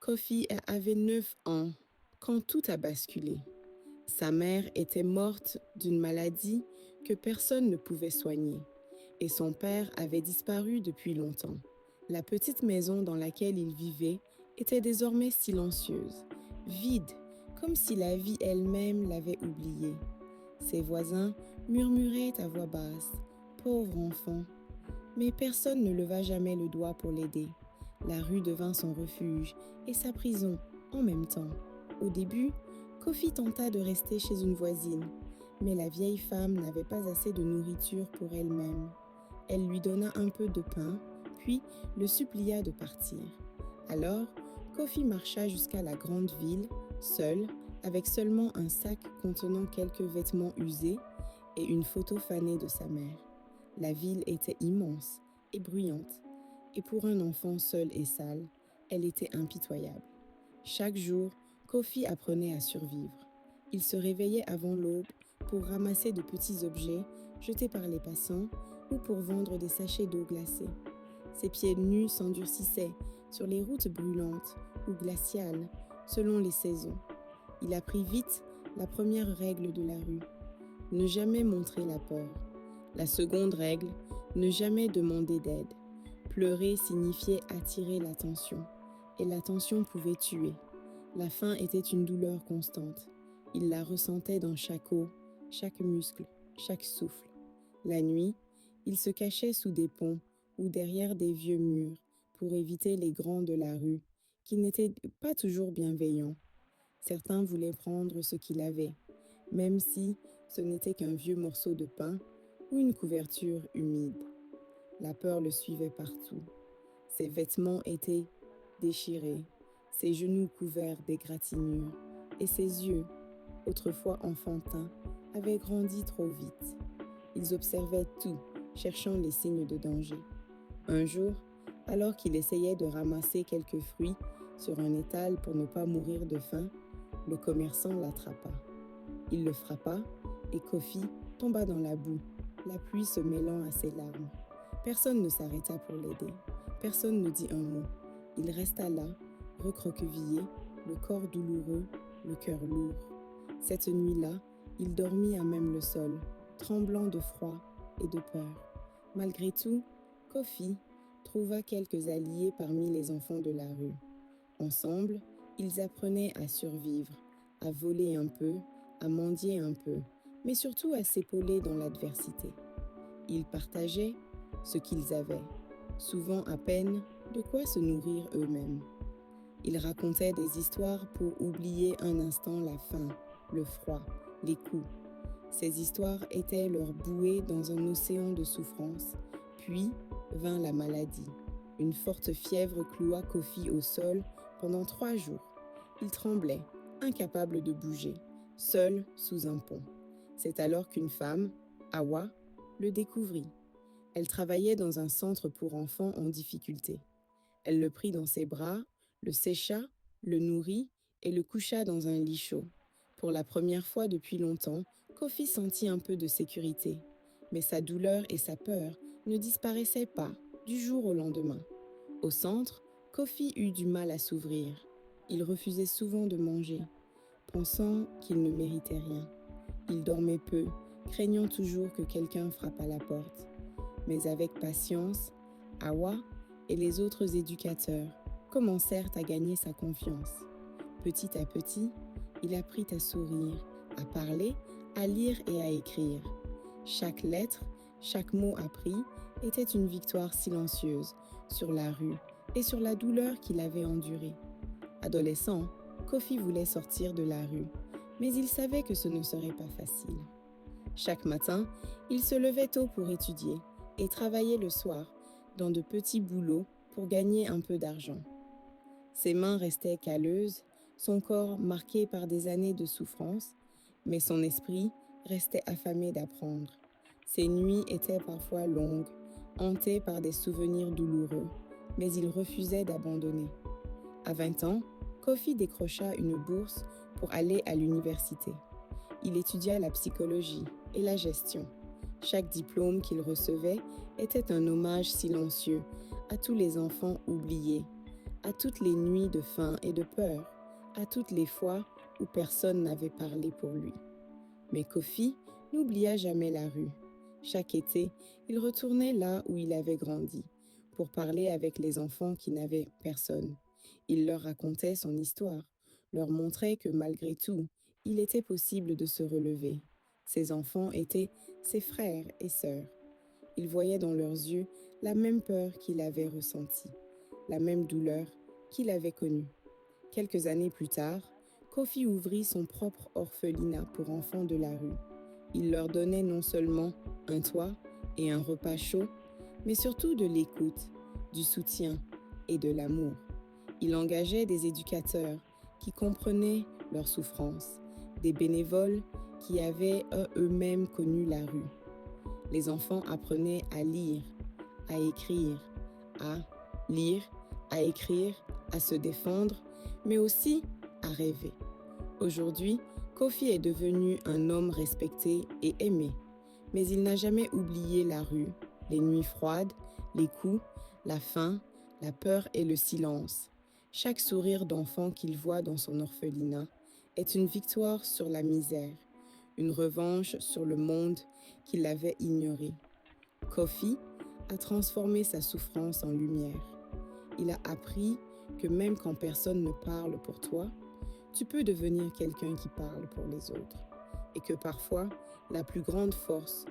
Kofi avait 9 ans quand tout a basculé. Sa mère était morte d'une maladie que personne ne pouvait soigner et son père avait disparu depuis longtemps. La petite maison dans laquelle il vivait était désormais silencieuse, vide, comme si la vie elle-même l'avait oublié. Ses voisins murmuraient à voix basse, pauvre enfant, mais personne ne leva jamais le doigt pour l'aider. La rue devint son refuge et sa prison en même temps. Au début, Kofi tenta de rester chez une voisine, mais la vieille femme n'avait pas assez de nourriture pour elle-même. Elle lui donna un peu de pain, puis le supplia de partir. Alors, Kofi marcha jusqu'à la grande ville, seul, avec seulement un sac contenant quelques vêtements usés et une photo fanée de sa mère. La ville était immense et bruyante, et pour un enfant seul et sale, elle était impitoyable. Chaque jour, Kofi apprenait à survivre. Il se réveillait avant l'aube pour ramasser de petits objets jetés par les passants ou pour vendre des sachets d'eau glacée. Ses pieds nus s'endurcissaient sur les routes brûlantes ou glaciales selon les saisons. Il apprit vite la première règle de la rue: ne jamais montrer la peur. La seconde règle, ne jamais demander d'aide. Pleurer signifiait attirer l'attention, et l'attention pouvait tuer. La faim était une douleur constante. Il la ressentait dans chaque os, chaque muscle, chaque souffle. La nuit, il se cachait sous des ponts ou derrière des vieux murs pour éviter les grands de la rue, qui n'étaient pas toujours bienveillants. Certains voulaient prendre ce qu'il avait, même si ce n'était qu'un vieux morceau de pain ou une couverture humide. La peur le suivait partout. Ses vêtements étaient déchirés, ses genoux couverts d'égratignures, et ses yeux, autrefois enfantins, avaient grandi trop vite. Ils observaient tout, cherchant les signes de danger. Un jour, alors qu'il essayait de ramasser quelques fruits sur un étal pour ne pas mourir de faim, le commerçant l'attrapa. Il le frappa et Kofi tomba dans la boue, la pluie se mêlant à ses larmes. Personne ne s'arrêta pour l'aider. Personne ne dit un mot. Il resta là, recroquevillé, le corps douloureux, le cœur lourd. Cette nuit-là, il dormit à même le sol, tremblant de froid et de peur. Malgré tout, Kofi trouva quelques alliés parmi les enfants de la rue. Ensemble, ils apprenaient à survivre, à voler un peu, à mendier un peu, mais surtout à s'épauler dans l'adversité. Ils partageaient ce qu'ils avaient, souvent à peine de quoi se nourrir eux-mêmes. Ils racontaient des histoires pour oublier un instant la faim, le froid, les coups. Ces histoires étaient leur bouée dans un océan de souffrance, puis vint la maladie. Une forte fièvre cloua Kofi au sol pendant 3 jours. Il tremblait, incapable de bouger, seul sous un pont. C'est alors qu'une femme, Awa, le découvrit. Elle travaillait dans un centre pour enfants en difficulté. Elle le prit dans ses bras, le sécha, le nourrit et le coucha dans un lit chaud. Pour la première fois depuis longtemps, Kofi sentit un peu de sécurité. Mais sa douleur et sa peur ne disparaissaient pas du jour au lendemain. Au centre, Kofi eut du mal à s'ouvrir. Il refusait souvent de manger, pensant qu'il ne méritait rien. Il dormait peu, craignant toujours que quelqu'un frappe à la porte. Mais avec patience, Awa et les autres éducateurs commencèrent à gagner sa confiance. Petit à petit, il apprit à sourire, à parler, à lire et à écrire. Chaque lettre, chaque mot appris était une victoire silencieuse sur la rue et sur la douleur qu'il avait endurée. Adolescent, Kofi voulait sortir de la rue, mais il savait que ce ne serait pas facile. Chaque matin, il se levait tôt pour étudier et travaillait le soir dans de petits boulots pour gagner un peu d'argent. Ses mains restaient calleuses, son corps marqué par des années de souffrance, mais son esprit restait affamé d'apprendre. Ses nuits étaient parfois longues, hantées par des souvenirs douloureux, mais il refusait d'abandonner. À 20 ans, Kofi décrocha une bourse pour aller à l'université. Il étudia la psychologie et la gestion. Chaque diplôme qu'il recevait était un hommage silencieux à tous les enfants oubliés, à toutes les nuits de faim et de peur, à toutes les fois où personne n'avait parlé pour lui. Mais Kofi n'oublia jamais la rue. Chaque été, il retournait là où il avait grandi, pour parler avec les enfants qui n'avaient personne. Il leur racontait son histoire, leur montrait que malgré tout, il était possible de se relever. Ses enfants étaient ses frères et sœurs. Il voyait dans leurs yeux la même peur qu'il avait ressentie, la même douleur qu'il avait connue. Quelques années plus tard, Kofi ouvrit son propre orphelinat pour enfants de la rue. Il leur donnait non seulement un toit et un repas chaud, mais surtout de l'écoute, du soutien et de l'amour. Il engageait des éducateurs qui comprenaient leurs souffrances, des bénévoles qui avaient eux-mêmes connu la rue. Les enfants apprenaient à lire, à écrire, à lire, à écrire, à se défendre, mais aussi à rêver. Aujourd'hui, Kofi est devenu un homme respecté et aimé, mais il n'a jamais oublié la rue, les nuits froides, les coups, la faim, la peur et le silence. Chaque sourire d'enfant qu'il voit dans son orphelinat est une victoire sur la misère, une revanche sur le monde qui l'avait ignoré. Kofi a transformé sa souffrance en lumière. Il a appris que même quand personne ne parle pour toi, tu peux devenir quelqu'un qui parle pour les autres. Et que parfois, la plus grande force